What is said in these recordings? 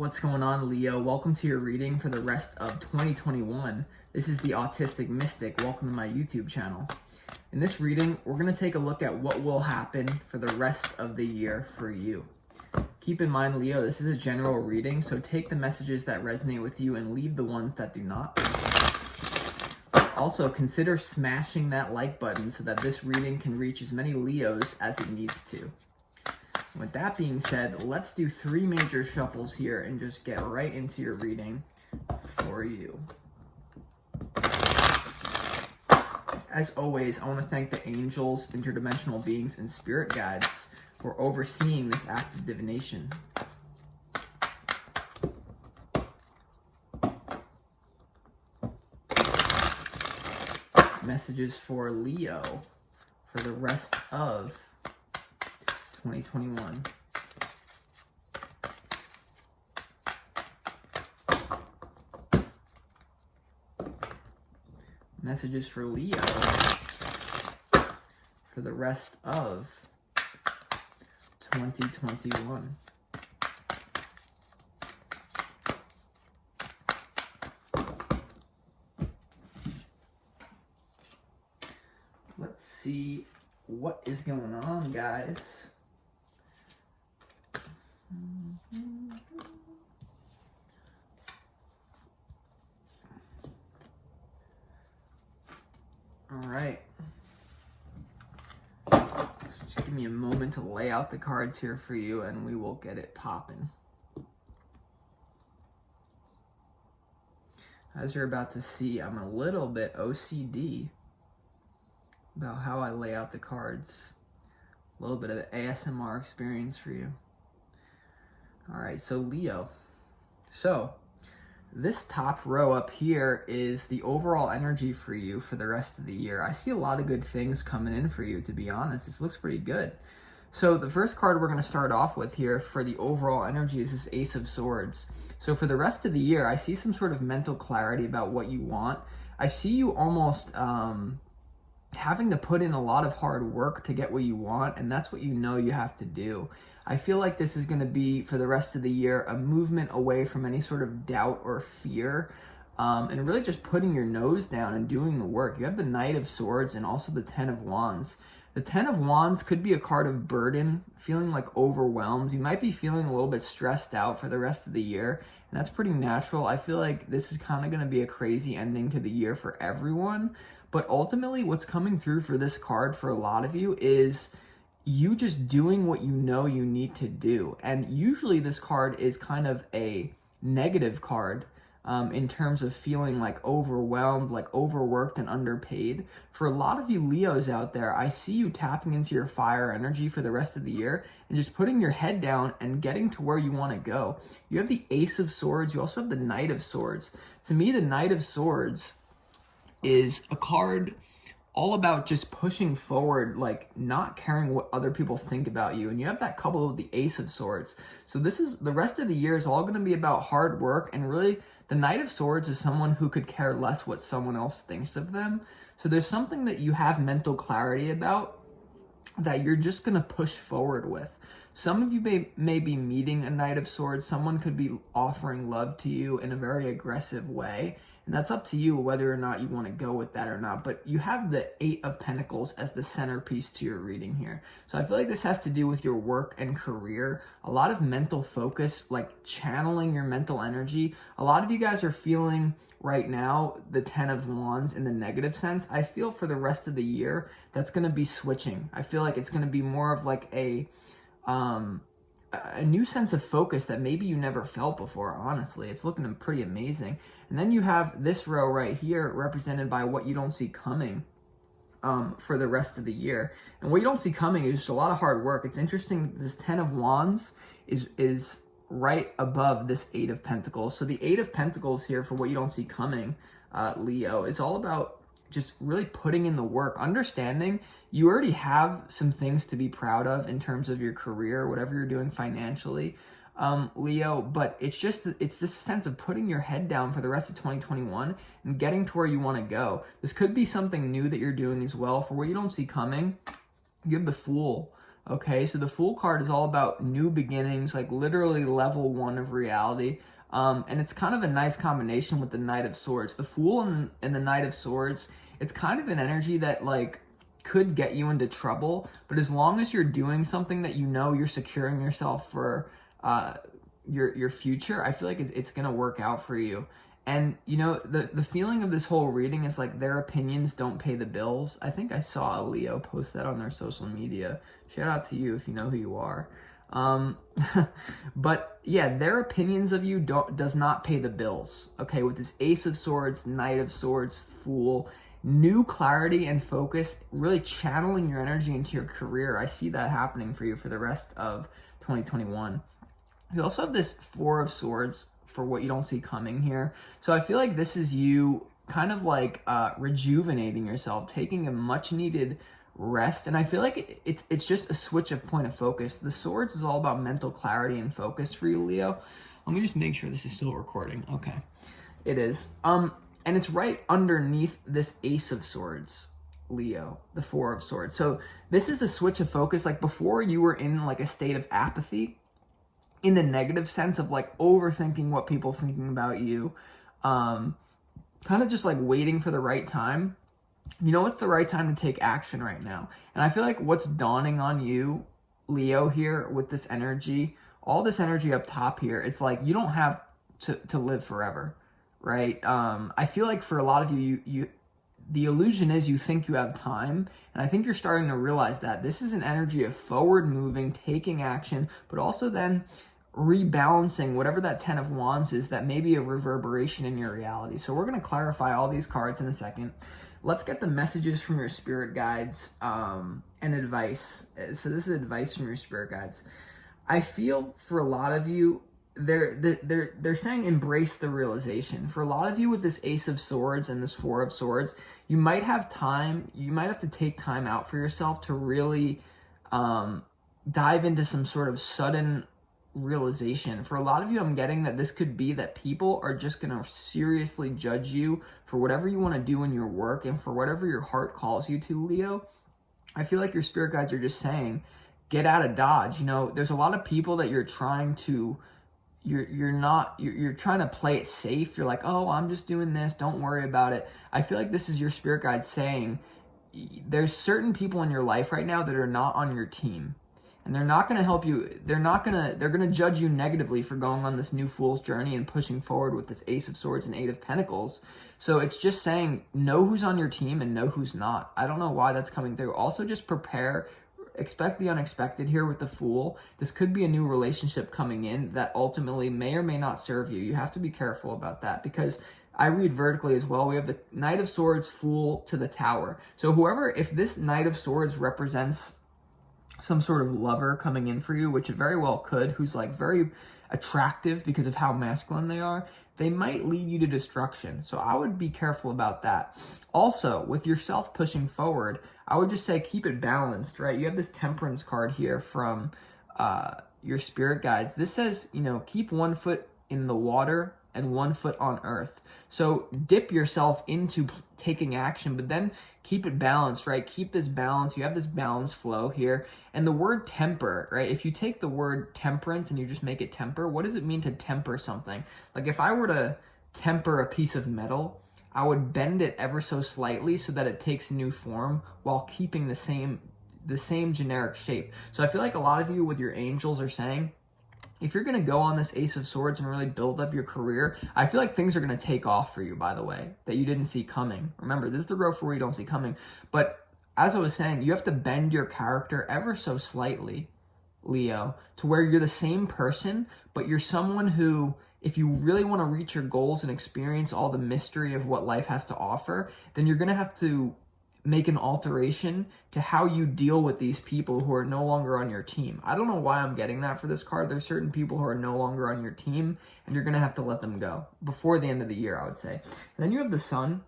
What's going on, Leo? Welcome to your reading for the rest of 2021. This is the Autistic Mystic. Welcome to my YouTube channel. In this reading, we're going to take a look at what will happen for the rest of the year for you. Keep in mind, Leo, this is a general reading, so take the messages that resonate with you and leave the ones that do not. Also, consider smashing that like button so that this reading can reach as many Leos as it needs to. With that being said, let's do 3 major shuffles here and just get right into your reading for you. As always, I want to thank the angels, interdimensional beings, and spirit guides for overseeing this act of divination. Messages for Leo for the rest of 2021. Messages for Leo for the rest of 2021. Let's see what is going on, guys. All right. Just give me a moment to lay out the cards here for you and we will get it popping. As you're about to see, I'm a little bit OCD about how I lay out the cards. A little bit of ASMR experience for you. All right, so Leo. So this top row up here is the overall energy for you for the rest of the year. I see a lot of good things coming in for you, to be honest. This looks pretty good. So the first card we're going to start off with here for the overall energy is this Ace of Swords. So for the rest of the year, I see some sort of mental clarity about what you want. I see you almost having to put in a lot of hard work to get what you want, and that's what you know you have to do. I feel like this is going to be, for the rest of the year, a movement away from any sort of doubt or fear, and really just putting your nose down and doing the work. You have the Knight of Swords and also the Ten of Wands. The Ten of Wands could be a card of burden, feeling like overwhelmed. You might be feeling a little bit stressed out for the rest of the year, and that's pretty natural. I feel like this is kind of going to be a crazy ending to the year for everyone, but ultimately what's coming through for this card for a lot of you is you just doing what you know you need to do. And usually this card is kind of a negative card in terms of feeling like overwhelmed, like overworked and underpaid. For a lot of you Leos out there, I see you tapping into your fire energy for the rest of the year and just putting your head down and getting to where you want to go. You have the Ace of Swords. You also have the Knight of Swords. To me, the Knight of Swords is a card all about just pushing forward, like not caring what other people think about you. And you have that couple with the Ace of Swords. So this is, the rest of the year is all going to be about hard work, and really the Knight of Swords is someone who could care less what someone else thinks of them. So there's something that you have mental clarity about that you're just going to push forward with. Some of you may be meeting a Knight of Swords. Someone could be offering love to you in a very aggressive way. And that's up to you whether or not you want to go with that or not. But you have the 8 of Pentacles as the centerpiece to your reading here. So I feel like this has to do with your work and career. A lot of mental focus, like channeling your mental energy. A lot of you guys are feeling right now the 10 of Wands in the negative sense. I feel for the rest of the year, that's going to be switching. I feel like it's going to be more of like a new sense of focus that maybe you never felt before, honestly. It's looking pretty amazing. And then you have this row right here represented by what you don't see coming for the rest of the year. And what you don't see coming is just a lot of hard work. It's interesting, this 10 of Wands is right above this 8 of Pentacles. So the 8 of Pentacles here for what you don't see coming, Leo, is all about just really putting in the work, understanding you already have some things to be proud of in terms of your career, whatever you're doing financially, Leo, but it's just a sense of putting your head down for the rest of 2021 and getting to where you want to go. This could be something new that you're doing as well. For what you don't see coming, you have the Fool Okay, so the Fool card is all about new beginnings, like literally level 1 of reality. And it's kind of a nice combination with the Knight of Swords. The Fool and the Knight of Swords, it's kind of an energy that like could get you into trouble, but as long as you're doing something that you know you're securing yourself for your future, I feel like it's gonna work out for you. And you know, the feeling of this whole reading is like their opinions don't pay the bills. I think I saw a Leo post that on their social media. Shout out to you if you know who you are. But yeah, their opinions of you does not pay the bills. Okay, with this Ace of Swords, Knight of Swords, Fool, new clarity and focus, really channeling your energy into your career. I see that happening for you for the rest of 2021. You also have this Four of Swords for what you don't see coming here. So I feel like this is you kind of like rejuvenating yourself, taking a much needed rest. And I feel like it's just a switch of point of focus. The Swords is all about mental clarity and focus for you, Leo. Let me just make sure this is still recording. Okay, it is. And it's right underneath this Ace of Swords, Leo, the Four of Swords. So this is a switch of focus. Like before you were in like a state of apathy, in the negative sense of like overthinking what people thinking about you, kind of just like waiting for the right time. You know, it's the right time to take action right now. And I feel like what's dawning on you, Leo, here with this energy, all this energy up top here, it's like you don't have to live forever, right? I feel like for a lot of you the illusion is you think you have time, and I think you're starting to realize that this is an energy of forward moving, taking action, but also then rebalancing whatever that 10 of Wands is that may be a reverberation in your reality. So we're going to clarify all these cards in a second. Let's get the messages from your spirit guides and advice. So this is advice from your spirit guides. I feel for a lot of you, they're saying embrace the realization. For a lot of you with this Ace of Swords and this Four of Swords, you might have time, you might have to take time out for yourself to really dive into some sort of sudden realization. For a lot of you, I'm getting that this could be that people are just going to seriously judge you for whatever you want to do in your work and for whatever your heart calls you to, Leo. I feel like your spirit guides are just saying, get out of Dodge. You know, there's a lot of people that you're trying to you're trying to play it safe. You're like, oh, I'm just doing this, don't worry about it. I feel like this is your spirit guide saying there's certain people in your life right now that are not on your team, and they're not going to help you. They're going to judge you negatively for going on this new fool's journey and pushing forward with this Ace of Swords and Eight of Pentacles. So it's just saying, know who's on your team and know who's not. I don't know why that's coming through. Also, just prepare. Expect the unexpected here with the Fool. This could be a new relationship coming in that ultimately may or may not serve you. You have to be careful about that, because I read vertically as well. We have the Knight of Swords, Fool to the Tower. So whoever, if this Knight of Swords represents some sort of lover coming in for you, which it very well could, who's like very attractive because of how masculine they are, they might lead you to destruction. So I would be careful about that. Also, with yourself pushing forward, I would just say keep it balanced, right? You have this Temperance card here from your spirit guides. This says, you know, keep 1 foot in the water and 1 foot on earth. So dip yourself into taking action, but then keep it balanced, right? Keep this balance. You have this balance flow here. And the word temper, right? If you take the word temperance and you just make it temper, what does it mean to temper something? Like if I were to temper a piece of metal, I would bend it ever so slightly so that it takes new form while keeping the same generic shape. So I feel like a lot of you with your angels are saying, if you're going to go on this Ace of Swords and really build up your career, I feel like things are going to take off for you, by the way, that you didn't see coming. Remember, this is the road for where you don't see coming. But as I was saying, you have to bend your character ever so slightly, Leo, to where you're the same person, but you're someone who, if you really want to reach your goals and experience all the mystery of what life has to offer, then you're going to have to make an alteration to how you deal with these people who are no longer on your team. I don't know why I'm getting that for this card. There's certain people who are no longer on your team, and you're going to have to let them go before the end of the year, I would say. And then you have the Sun.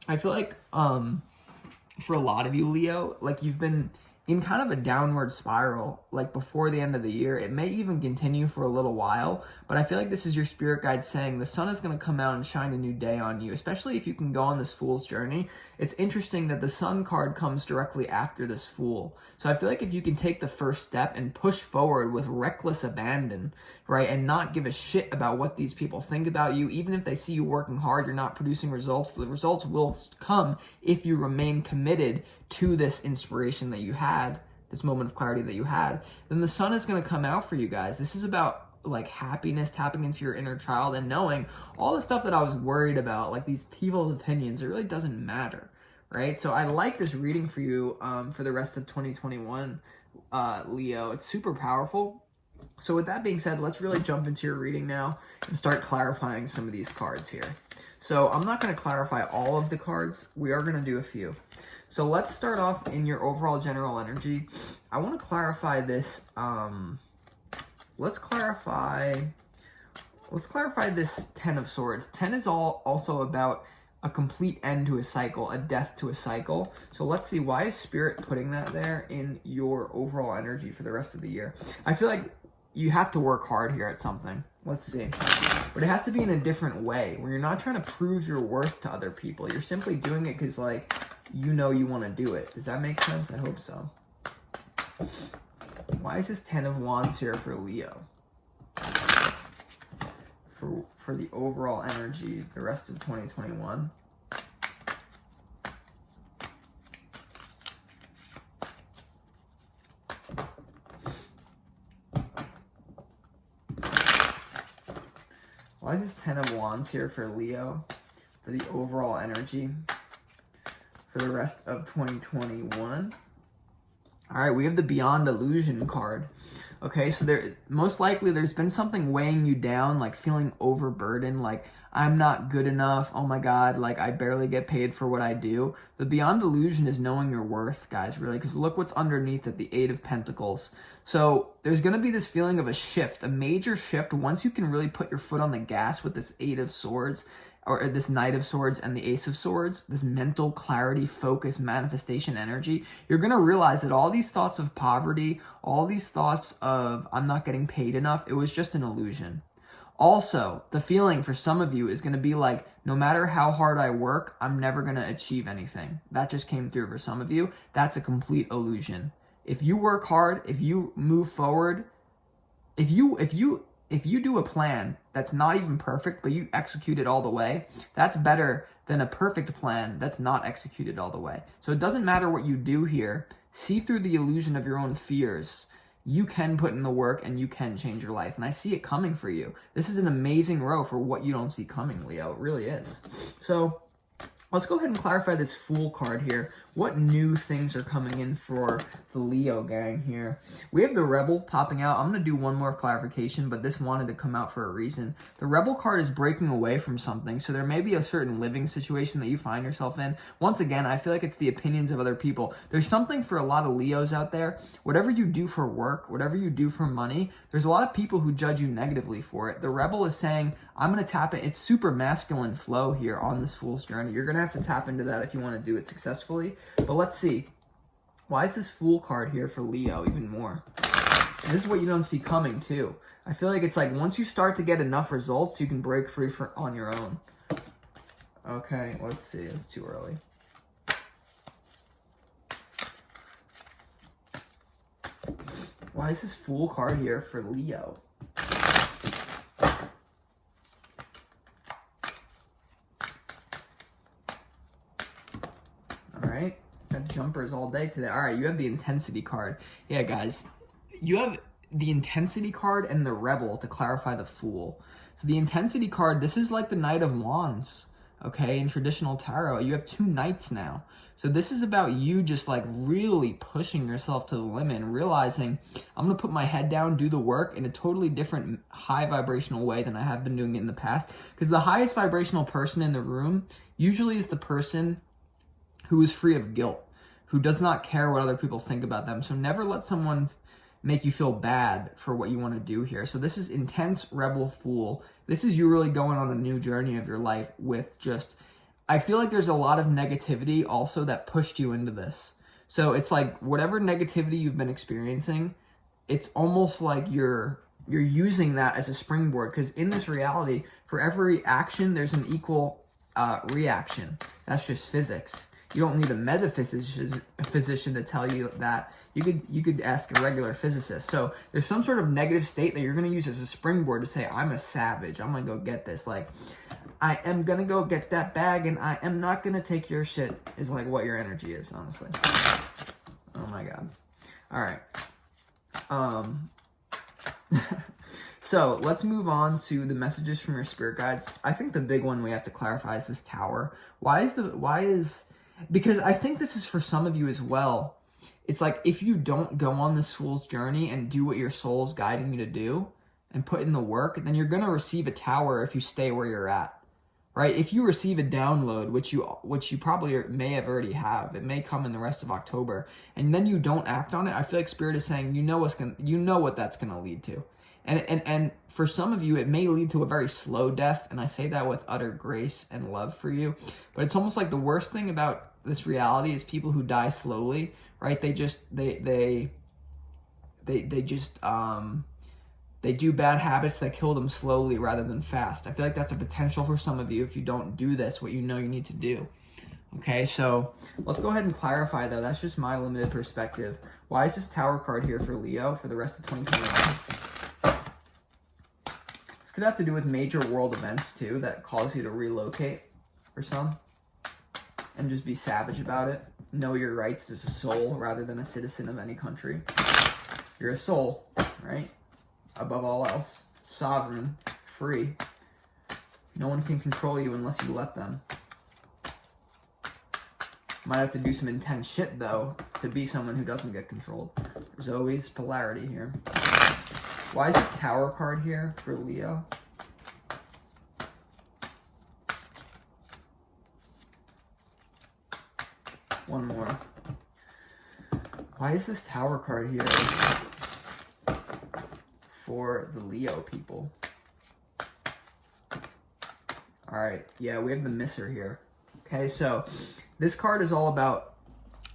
I feel like for a lot of you, Leo, like you've been in kind of a downward spiral, like before the end of the year. It may even continue for a little while, but I feel like this is your spirit guide saying the sun is going to come out and shine a new day on you, especially if you can go on this Fool's journey. It's interesting that the Sun card comes directly after this Fool. So I feel like if you can take the first step and push forward with reckless abandon, right, and not give a shit about what these people think about you, even if they see you working hard, you're not producing results, the results will come if you remain committed to this inspiration that you had, this moment of clarity that you had. Then the sun is going to come out for you guys. This is about like happiness, tapping into your inner child and knowing all the stuff that I was worried about, like these people's opinions, it really doesn't matter, right? So I like this reading for you for the rest of 2021, Leo. It's super powerful. So with that being said, let's really jump into your reading now and start clarifying some of these cards here. So I'm not going to clarify all of the cards. We are going to do a few. So let's start off in your overall general energy. I want to clarify this. Let's clarify this 10 of Swords. 10 is also about a complete end to a cycle, a death to a cycle. So let's see, why is Spirit putting that there in your overall energy for the rest of the year? I feel like you have to work hard here at something. Let's see. But it has to be in a different way, where you're not trying to prove your worth to other people. You're simply doing it because, like, you know you want to do it. Does that make sense? I hope so. Why is this 10 of Wands here for Leo? For the overall energy, the rest of 2021. Why is this 10 of Wands here for Leo for the overall energy for the rest of 2021? All right, we have the Beyond Illusion card. Okay, so most likely there's been something weighing you down, like feeling overburdened, like I'm not good enough, oh my God, like I barely get paid for what I do. The Beyond Illusion is knowing your worth, guys, really, because look what's underneath it, the Eight of Pentacles. So there's going to be this feeling of a shift, a major shift, once you can really put your foot on the gas with this Eight of Swords, or this Knight of Swords and the Ace of Swords, this mental clarity, focus, manifestation energy. You're going to realize that all these thoughts of poverty, all these thoughts of I'm not getting paid enough, it was just an illusion. Also, the feeling for some of you is going to be like, no matter how hard I work, I'm never going to achieve anything. That just came through for some of you. That's a complete illusion. If you work hard, if you move forward, if you do a plan that's not even perfect, but you execute it all the way, that's better than a perfect plan that's not executed all the way. So it doesn't matter what you do here. See through the illusion of your own fears. You can put in the work and you can change your life. And I see it coming for you. This is an amazing row for what you don't see coming, Leo. It really is. So let's go ahead and clarify this Fool card here. What new things are coming in for the Leo gang here? We have the Rebel popping out. I'm going to do one more clarification, but this wanted to come out for a reason. The Rebel card is breaking away from something, so there may be a certain living situation that you find yourself in. Once again, I feel like it's the opinions of other people. There's something for a lot of Leos out there. Whatever you do for work, whatever you do for money, there's a lot of people who judge you negatively for it. The Rebel is saying, I'm going to tap it. It's super masculine flow here on this Fool's journey. You're going to have to tap into that if you want to do it successfully. But let's see. Why is this Fool card here for Leo even more? And this is what you don't see coming too. I feel like it's like once you start to get enough results, you can break free on your own. Okay, let's see. It's too early. Why is this Fool card here for Leo? All right. Got jumpers all day today. All right, you have the Intensity card. Yeah, guys, you have the Intensity card and the Rebel to clarify the Fool. So the Intensity card, this is like the Knight of Wands, okay? In traditional tarot, you have two knights now. So this is about you just like really pushing yourself to the limit and realizing I'm going to put my head down, do the work in a totally different high vibrational way than I have been doing it in the past. Because the highest vibrational person in the room usually is the person who is free of guilt, who does not care what other people think about them. So never let someone make you feel bad for what you want to do here. So this is Intense, Rebel, Fool. This is you really going on a new journey of your life with just, I feel like there's a lot of negativity also that pushed you into this. So it's like whatever negativity you've been experiencing, it's almost like you're using that as a springboard, because in this reality, for every action, there's an equal reaction. That's just physics. You don't need a metaphysician to tell you that. You could ask a regular physicist. So there's some sort of negative state that you're going to use as a springboard to say, I'm a savage. I'm going to go get this. Like, I am going to go get that bag, and I am not going to take your shit, is like what your energy is, honestly. Oh my God. All right. So let's move on to the messages from your spirit guides. I think the big one we have to clarify is this tower. Because I think this is for some of you as well. It's like, if you don't go on this fool's journey and do what your soul's guiding you to do and put in the work, then you're going to receive a tower if you stay where you're at, right? If you receive a download, which you probably may have already have, it may come in the rest of October, and then you don't act on it, I feel like Spirit is saying, you know what that's going to lead to. And for some of you, it may lead to a very slow death, and I say that with utter grace and love for you. But it's almost like the worst thing about this reality is people who die slowly, right? They do bad habits that kill them slowly rather than fast. I feel like that's a potential for some of you if you don't do this, what you know you need to do. Okay, so let's go ahead and clarify, though. That's just my limited perspective. Why is this Tower card here for Leo for the rest of 2021? This could have to do with major world events, too, that cause you to relocate for some. And just be savage about it. Know your rights as a soul rather than a citizen of any country. You're a soul, right? Above all else. Sovereign. Free. No one can control you unless you let them. Might have to do some intense shit, though, to be someone who doesn't get controlled. There's always polarity here. Why is this Tower card here for Leo? One more. Why is this Tower card here for the Leo people? Alright, yeah, we have the Misser here. Okay, so this card is all about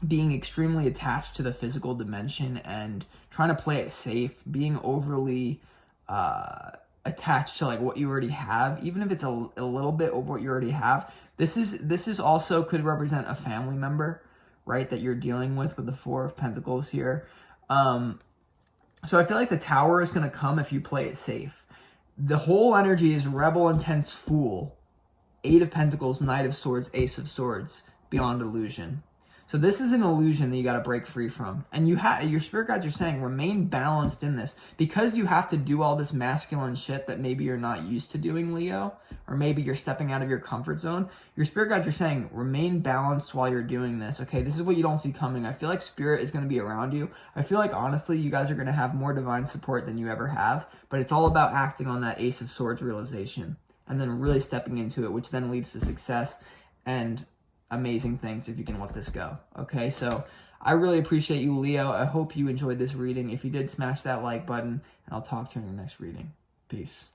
being extremely attached to the physical dimension and trying to play it safe, being overly attached to like what you already have, even if it's a little bit of what you already have. This is also could represent a family member, right, that you're dealing with the Four of Pentacles here. So I feel like the Tower is going to come if you play it safe. The whole energy is Rebel, Intense, Fool, Eight of Pentacles, Knight of Swords, Ace of Swords, Beyond Illusion. So this is an illusion that you got to break free from. And your spirit guides are saying remain balanced in this, because you have to do all this masculine shit that maybe you're not used to doing, Leo, or maybe you're stepping out of your comfort zone. Your spirit guides are saying remain balanced while you're doing this. Okay, this is what you don't see coming. I feel like Spirit is going to be around you. I feel like honestly you guys are going to have more divine support than you ever have, but it's all about acting on that Ace of Swords realization and then really stepping into it, which then leads to success and amazing things if you can let this go. Okay, so I really appreciate you, Leo. I hope you enjoyed this reading. If you did, smash that like button, and I'll talk to you in the next reading. Peace.